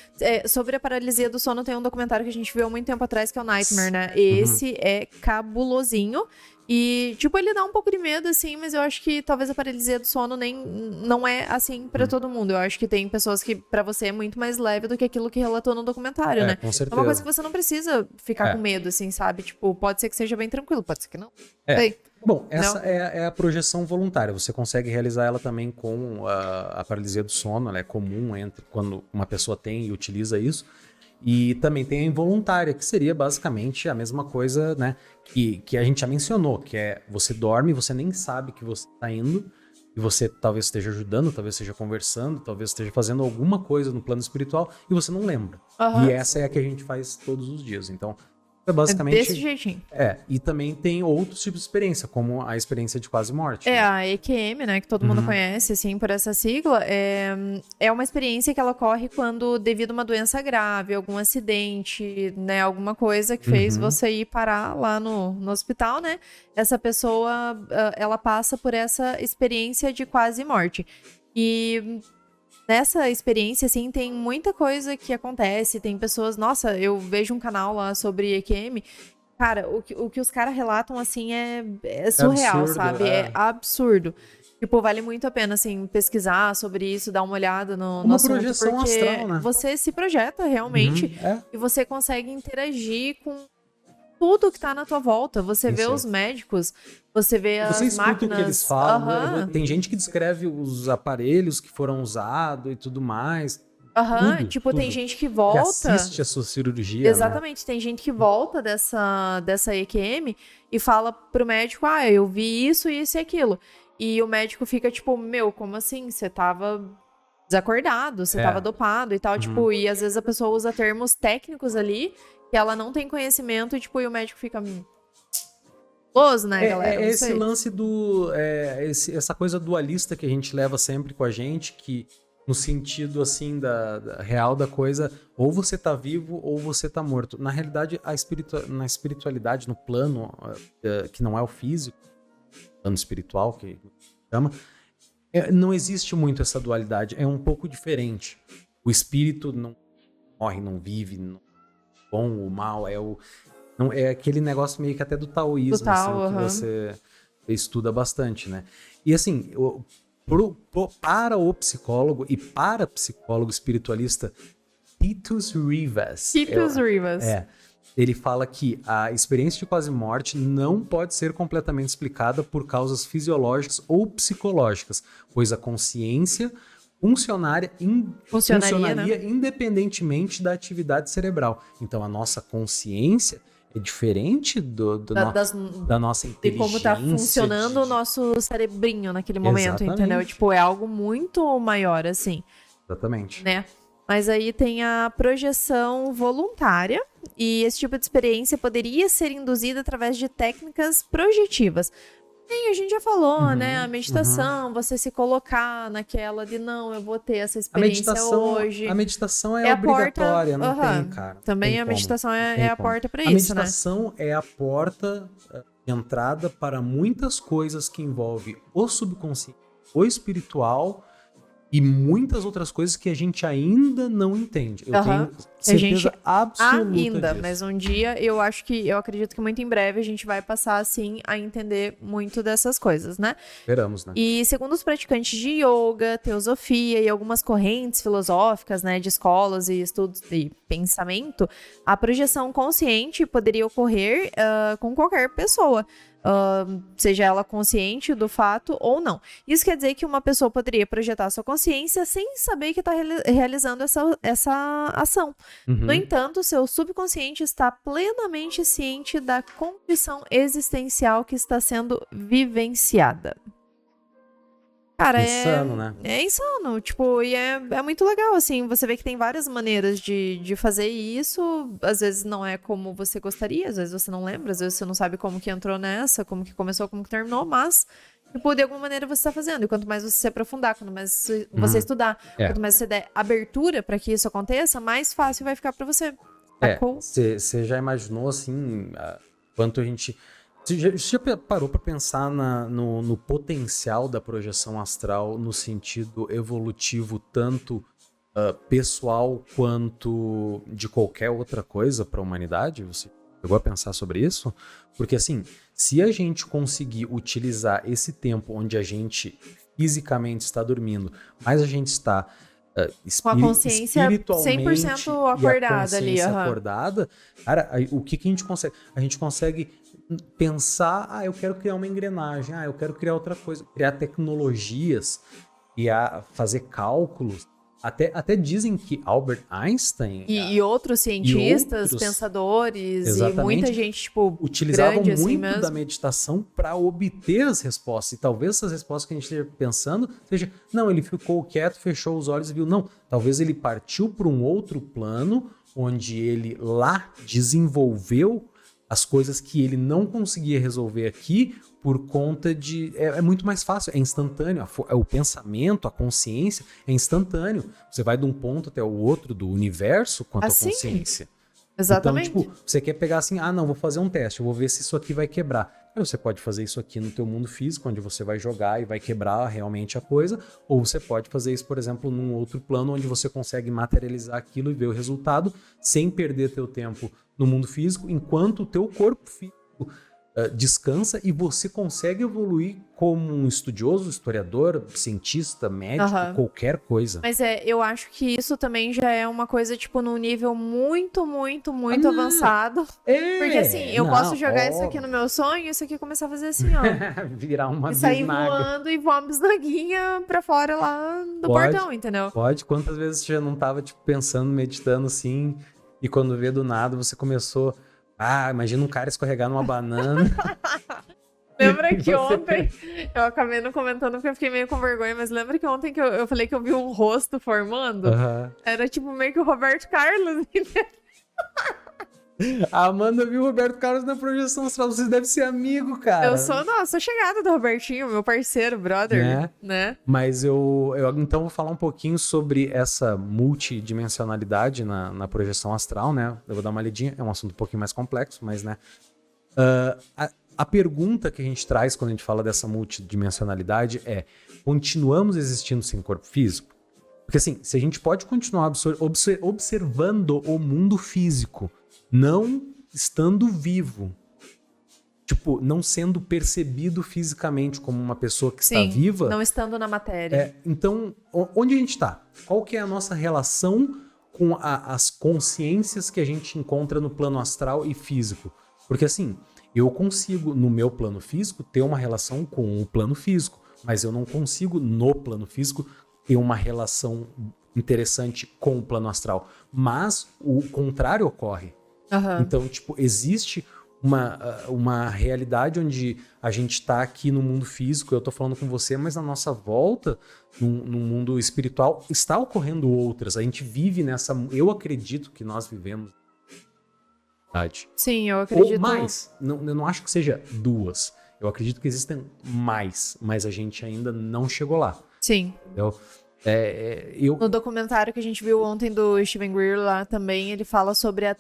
Sobre a paralisia do sono, tem um documentário que a gente viu há muito tempo atrás, que é o Nightmare, né? Esse é cabulosinho. E, tipo, ele dá um pouco de medo, assim, mas eu acho que talvez a paralisia do sono não é assim pra todo mundo. Eu acho que tem pessoas que pra você é muito mais leve do que aquilo que relatou no documentário, né? Com certeza. É uma coisa que você não precisa ficar com medo, assim, sabe? Tipo, pode ser que seja bem tranquilo, pode ser que não. Bom, essa é a projeção voluntária. Você consegue realizar ela também com a paralisia do sono. Ela é comum quando uma pessoa tem e utiliza isso. E também tem a involuntária, que seria basicamente a mesma coisa, né? Que a gente já mencionou, que é você dorme, você nem sabe que você está indo, e você talvez esteja ajudando, talvez esteja conversando, talvez esteja fazendo alguma coisa no plano espiritual, e você não lembra. E essa é a que a gente faz todos os dias. Então, É basicamente... Desse jeitinho. E também tem outros tipos de experiência, como a experiência de quase morte. É, né? a EQM, né, que todo mundo conhece, assim, por essa sigla, é uma experiência que ela ocorre quando, devido a uma doença grave, algum acidente, né, alguma coisa que fez você ir parar lá no hospital, né, essa pessoa, ela passa por essa experiência de quase morte. E nessa experiência, assim, tem muita coisa que acontece, tem pessoas... Nossa, eu vejo um canal lá sobre EQM... Cara, o que os caras relatam, assim, é surreal, absurdo, sabe? É absurdo. Tipo, vale muito a pena, assim, pesquisar sobre isso, dar uma olhada no assunto. Projeção porque astral, né? você se projeta realmente e você consegue interagir com tudo que tá na tua volta. Você vê os médicos, você vê as Você escuta máquinas... o que eles falam. Tem gente que descreve os aparelhos que foram usados e tudo mais. Tudo. Tem gente que Que volta... assiste a sua cirurgia, Exatamente, né? tem gente que volta dessa EQM e fala pro médico, eu vi isso e aquilo. E o médico fica tipo, como assim? Você tava desacordado, você tava dopado e tal, tipo, e às vezes a pessoa usa termos técnicos ali que ela não tem conhecimento e, tipo, e o médico fica... Close, né, galera? É esse lance essa coisa dualista que a gente leva sempre com a gente, que no sentido, assim, da real da coisa, ou você tá vivo ou você tá morto. Na realidade, na espiritualidade, no plano que não é o físico, plano espiritual, que chama, não existe muito essa dualidade. É um pouco diferente. O espírito não morre, não vive, não, bom ou mal, é aquele negócio meio que até do taoísmo, que você estuda bastante, né? E assim... para o psicólogo e para psicólogo espiritualista Titus Rivas. Ele fala que a experiência de quase morte não pode ser completamente explicada por causas fisiológicas ou psicológicas, pois a consciência funcionaria independentemente da atividade cerebral. Então a nossa consciência é diferente da nossa inteligência. E como tá funcionando o nosso cerebrinho naquele momento, entendeu? Tipo, é algo muito maior, assim. Exatamente. Né? Mas aí tem a projeção voluntária, e esse tipo de experiência poderia ser induzida através de técnicas projetivas. Sim, a gente já falou, né? A meditação, você se colocar naquela de não, eu vou ter essa experiência hoje. A meditação é obrigatória, porta, não tem, cara. Também a meditação é a porta para isso, né? A meditação é a porta de entrada para muitas coisas que envolvem o subconsciente, o espiritual e muitas outras coisas que a gente ainda não entende. Eu tenho certeza absoluta disso. Mas um dia eu acredito que muito em breve a gente vai passar assim a entender muito dessas coisas, né? Esperamos, né? E segundo os praticantes de yoga, teosofia e algumas correntes filosóficas, né, de escolas e estudos de pensamento, a projeção consciente poderia ocorrer com qualquer pessoa. Seja ela consciente do fato ou não. Isso quer dizer que uma pessoa poderia projetar sua consciência sem saber que está realizando essa ação. No entanto, seu subconsciente está plenamente ciente da condição existencial que está sendo vivenciada. Cara, insano, né? É insano, tipo, e é muito legal, assim, você vê que tem várias maneiras de fazer isso, às vezes não é como você gostaria, às vezes você não lembra, às vezes você não sabe como que entrou nessa, como que começou, como que terminou, mas, tipo, de alguma maneira você tá fazendo, e quanto mais você se aprofundar, quanto mais você estudar, quanto mais você der abertura pra que isso aconteça, mais fácil vai ficar pra você. Você já imaginou, assim, quanto a gente... Você já parou para pensar no potencial da projeção astral no sentido evolutivo, tanto pessoal quanto de qualquer outra coisa para a humanidade? Você chegou a pensar sobre isso? Porque assim, se a gente conseguir utilizar esse tempo onde a gente fisicamente está dormindo, mas a gente está com a consciência 100% acordada ali. Acordada, cara, o que a gente consegue? A gente consegue pensar, eu quero criar uma engrenagem, eu quero criar outra coisa, criar tecnologias, fazer cálculos. Até dizem que Albert Einstein e outros cientistas, pensadores, e muita gente, tipo, utilizavam grande, muito assim da meditação para obter as respostas. E talvez essas respostas que a gente esteja pensando seja, não, ele ficou quieto, fechou os olhos e viu. Não, talvez ele partiu para um outro plano, onde ele lá desenvolveu as coisas que ele não conseguia resolver aqui por conta de... É muito mais fácil, é instantâneo. O pensamento, a consciência é instantâneo. Você vai de um ponto até o outro do universo quanto à consciência. Exatamente. Então, tipo, você quer pegar assim, não, vou fazer um teste, eu vou ver se isso aqui vai quebrar. Aí você pode fazer isso aqui no teu mundo físico, onde você vai jogar e vai quebrar realmente a coisa, ou você pode fazer isso, por exemplo, num outro plano, onde você consegue materializar aquilo e ver o resultado, sem perder teu tempo no mundo físico, enquanto o teu corpo físico descansa e você consegue evoluir como um estudioso, historiador, cientista, médico, qualquer coisa. Mas eu acho que isso também já é uma coisa, tipo, num nível muito, muito, muito avançado. Porque assim, eu posso jogar isso aqui no meu sonho e isso aqui começar a fazer assim, ó. Virar uma e sair bisnaga. voando e voar uma bisnaguinha pra fora lá do portão, entendeu? Pode. Quantas vezes você já não tava, tipo, pensando, meditando assim, e quando vê do nada, você começou... imagina um cara escorregar numa banana. Lembra que ontem, eu acabei não comentando porque eu fiquei meio com vergonha, mas lembra que ontem que eu falei que eu vi um rosto formando? Era tipo meio que o Roberto Carlos, entendeu? A Amanda viu o Roberto Carlos na projeção astral, vocês devem ser amigo, cara. Eu sou chegada do Robertinho, meu parceiro, brother, né? Mas eu então vou falar um pouquinho sobre essa multidimensionalidade na projeção astral, né? Eu vou dar uma lidinha, é um assunto um pouquinho mais complexo, mas, né? A pergunta que a gente traz quando a gente fala dessa multidimensionalidade é: continuamos existindo sem corpo físico? Porque assim, se a gente pode continuar observando o mundo físico, não estando vivo, tipo, não sendo percebido fisicamente como uma pessoa que está viva... não estando na matéria. Então, onde a gente está? Qual que é a nossa relação com as consciências que a gente encontra no plano astral e físico? Porque assim, eu consigo, no meu plano físico, ter uma relação com o plano físico, mas eu não consigo, no plano físico, ter uma relação interessante com o plano astral. Mas o contrário ocorre. Então, tipo, existe uma realidade onde a gente tá aqui no mundo físico, eu tô falando com você, mas na nossa volta, no mundo espiritual, está ocorrendo outras. A gente vive nessa... Eu acredito que nós vivemos... Sim, eu acredito. Ou mais. Eu não acho que seja duas. Eu acredito que existem mais, mas a gente ainda não chegou lá. Sim. Entendeu? No documentário que a gente viu ontem do Steven Greer lá também, ele fala sobre a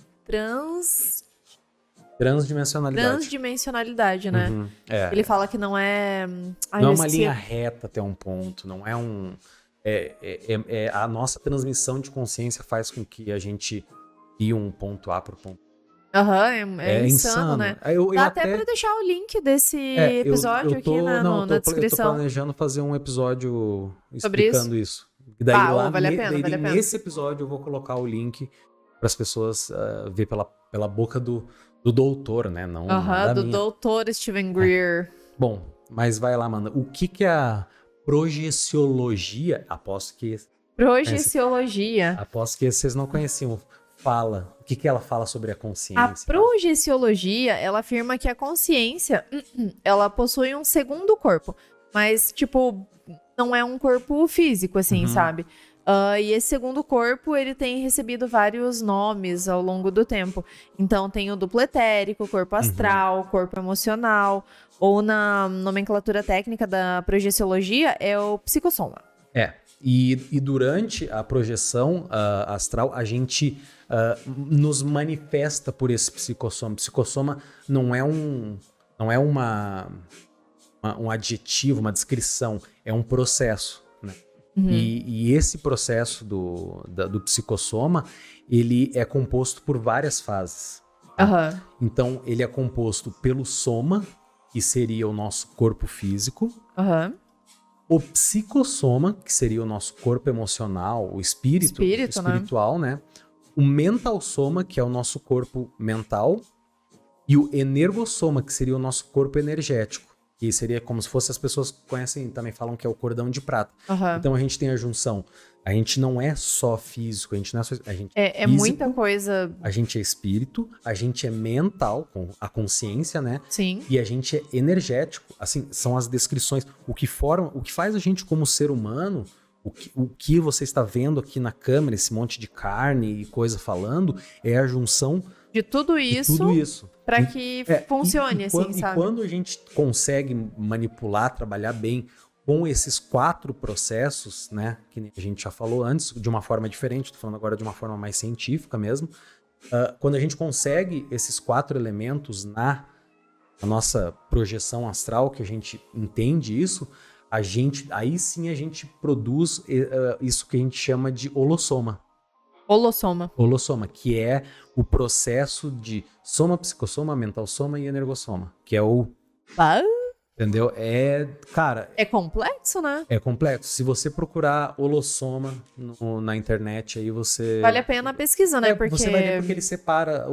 transdimensionalidade, né? Ele fala que não é... não é uma linha reta até um ponto, não é um... a nossa transmissão de consciência faz com que a gente ir um ponto A para o ponto B. É insano, né? Dá até pra deixar o link desse episódio aqui na descrição. Eu tô planejando fazer um episódio explicando isso. E daí vale a pena. Nesse episódio eu vou colocar o link para as pessoas ver pela boca do doutor, né? Não da do minha. doutor Steven Greer. Bom, mas vai lá, Amanda. O que é a projeciologia? Aposto que vocês não conheciam. Fala. O que ela fala sobre a consciência? A projeciologia, ela afirma que a consciência, ela possui um segundo corpo. Mas, tipo, não é um corpo físico, assim, sabe? E esse segundo corpo, ele tem recebido vários nomes ao longo do tempo. Então, tem o duplo etérico, corpo astral, corpo emocional, ou na nomenclatura técnica da projeciologia, é o psicossoma. E durante a projeção astral, a gente nos manifesta por esse psicossoma. Psicossoma não é um adjetivo, uma descrição, é um processo, né? E esse processo do psicossoma, ele é composto por várias fases. Então, ele é composto pelo soma, que seria o nosso corpo físico. O psicossoma, que seria o nosso corpo emocional, o espiritual, né? O mental soma, que é o nosso corpo mental. E o energossoma, que seria o nosso corpo energético. Que seria como se fosse, as pessoas conhecem, também falam que é o cordão de prata. Então a gente tem a junção. A gente não é só físico, a gente não é só... A gente é físico, muita coisa. A gente é espírito, a gente é mental, com a consciência, né? Sim. E a gente é energético. Assim, são as descrições. O que faz a gente como ser humano, o que você está vendo aqui na câmera, esse monte de carne e coisa falando, é a junção de tudo isso, para que funcione, assim, sabe? E quando a gente consegue manipular, trabalhar bem com esses 4 processos, né, que a gente já falou antes, de uma forma diferente, tô falando agora de uma forma mais científica mesmo, quando a gente consegue esses 4 elementos na nossa projeção astral, que a gente entende isso, aí sim a gente produz isso que a gente chama de holossoma. Holossoma, que é o processo de soma, psicossoma, mentalsoma e energossoma, que é o... Entendeu? Cara... É complexo, né? É complexo. Se você procurar holossoma na internet, aí você... Vale a pena a pesquisa, né? Porque... Você vai ver porque ele separa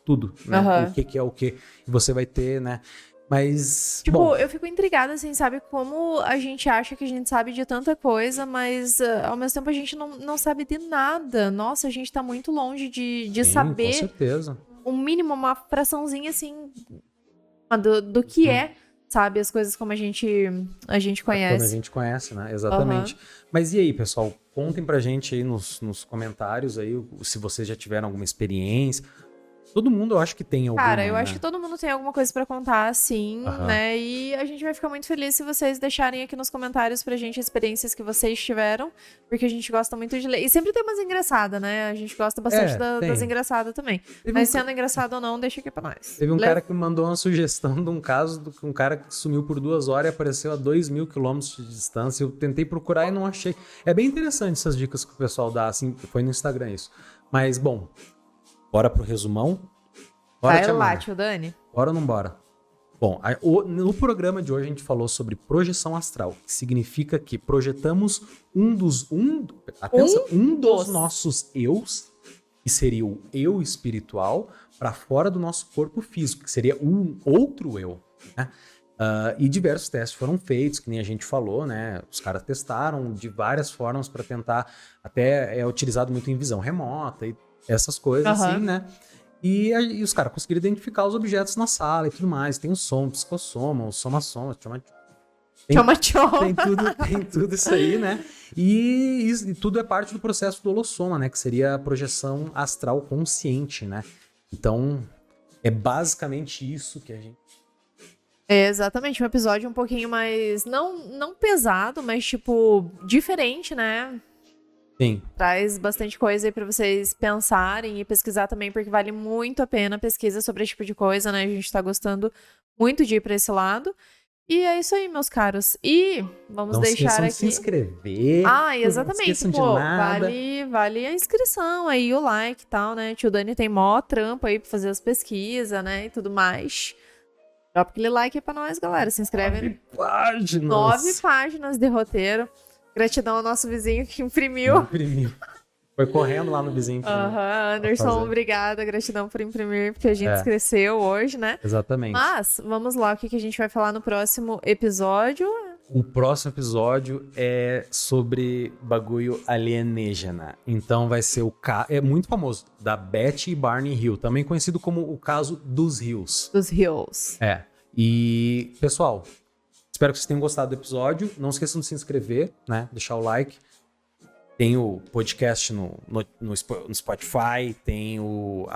tudo, né? O que é o que. E você vai ter, né? Mas... Tipo, bom, eu fico intrigada, assim, sabe? Como a gente acha que a gente sabe de tanta coisa, mas ao mesmo tempo a gente não sabe de nada. Nossa, a gente tá muito longe de sim, saber... com certeza. Um mínimo, uma fraçãozinha, assim, do que é, sabe? As coisas como a gente conhece. Quando a gente conhece, né? Exatamente. Mas e aí, pessoal? Contem pra gente aí nos comentários aí, se vocês já tiveram alguma experiência. Todo mundo, eu acho que tem alguma, Cara, eu né? acho que todo mundo tem alguma coisa pra contar, sim, né? E a gente vai ficar muito feliz se vocês deixarem aqui nos comentários pra gente experiências que vocês tiveram, porque a gente gosta muito de ler. E sempre tem umas engraçadas, né? A gente gosta bastante das engraçadas também. Mas sendo engraçado ou não, deixa aqui pra nós. Teve um cara que mandou uma sugestão de um caso de um cara que sumiu por 2 horas e apareceu a 2.000 quilômetros de distância. Eu tentei procurar e não achei. É bem interessante essas dicas que o pessoal dá, assim, foi no Instagram isso. Mas, bom, bora pro resumão. Vai lá, tio Dani. Bora ou não bora? Bom, no programa de hoje a gente falou sobre projeção astral, que significa que projetamos um dos nossos eus, que seria o eu espiritual, para fora do nosso corpo físico, que seria um outro eu, né? E diversos testes foram feitos, que nem a gente falou, né? Os caras testaram de várias formas para tentar, até é utilizado muito em visão remota e essas coisas assim, né? E os caras conseguiram identificar os objetos na sala e tudo mais. Tem o som, o psicossoma, o soma-soma, tem tudo isso aí, né? E tudo é parte do processo do holossoma, né? Que seria a projeção astral consciente, né? Então, é basicamente isso que a gente... É exatamente, um episódio um pouquinho mais, não pesado, mas tipo, diferente, né? Sim. Traz bastante coisa aí pra vocês pensarem e pesquisar também, porque vale muito a pena a pesquisa sobre esse tipo de coisa, né? A gente tá gostando muito de ir pra esse lado. E é isso aí, meus caros. E vamos deixar aqui... de se inscrever. Exatamente. Não Pô, de nada. Vale a inscrição aí, o like e tal, né? Tio Dani tem mó trampo aí pra fazer as pesquisas, né? E tudo mais. Dropa aquele like aí pra nós, galera. Se inscreve. 9 páginas de roteiro. Gratidão ao nosso vizinho que imprimiu. Foi correndo lá no vizinho. Anderson, obrigada. Gratidão por imprimir, porque a gente cresceu hoje, né? Exatamente. Mas, vamos lá, o que a gente vai falar no próximo episódio? O próximo episódio é sobre bagulho alienígena. Então vai ser é muito famoso, da Betty e Barney Hill, também conhecido como o caso dos rios. Dos rios. E, pessoal, espero que vocês tenham gostado do episódio. Não esqueçam de se inscrever, né? Deixar o like. Tem o podcast no Spotify, tem o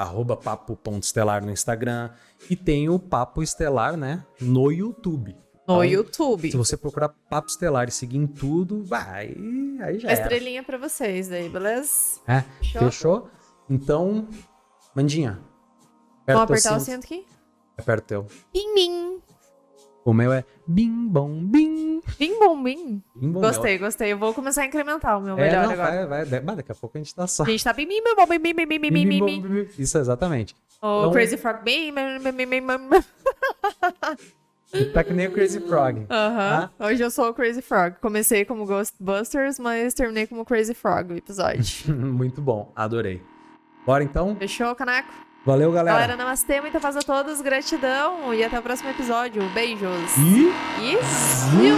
@papo.estelar no Instagram e tem o Papo Estelar, né? No YouTube. YouTube. Se você procurar Papo Estelar e seguir em tudo, aí já é. Estrelinha pra vocês aí, beleza? Fechou? Então, Mandinha. Vamos apertar o cinto aqui? Aperta o teu. Bim, bim. O meu é bim, bom, bim. Bim, bom, bim. Bim, bom, gostei. Eu vou começar a incrementar o meu melhor agora. Vai. Daqui a pouco a gente tá só. A gente tá bim, bim, bom, bim, bim, bim, bim, bim, bim, bim. Isso, exatamente. O Crazy Frog, bim, bim, bim, bim, Tá que nem o Crazy Frog. Hoje eu sou o Crazy Frog. Comecei como Ghostbusters, mas terminei como Crazy Frog o episódio. Muito bom, adorei. Bora então? Fechou, caneco? Valeu, galera. Galera, namastê, muita paz a todos, gratidão e até o próximo episódio. Beijos. E... Viu?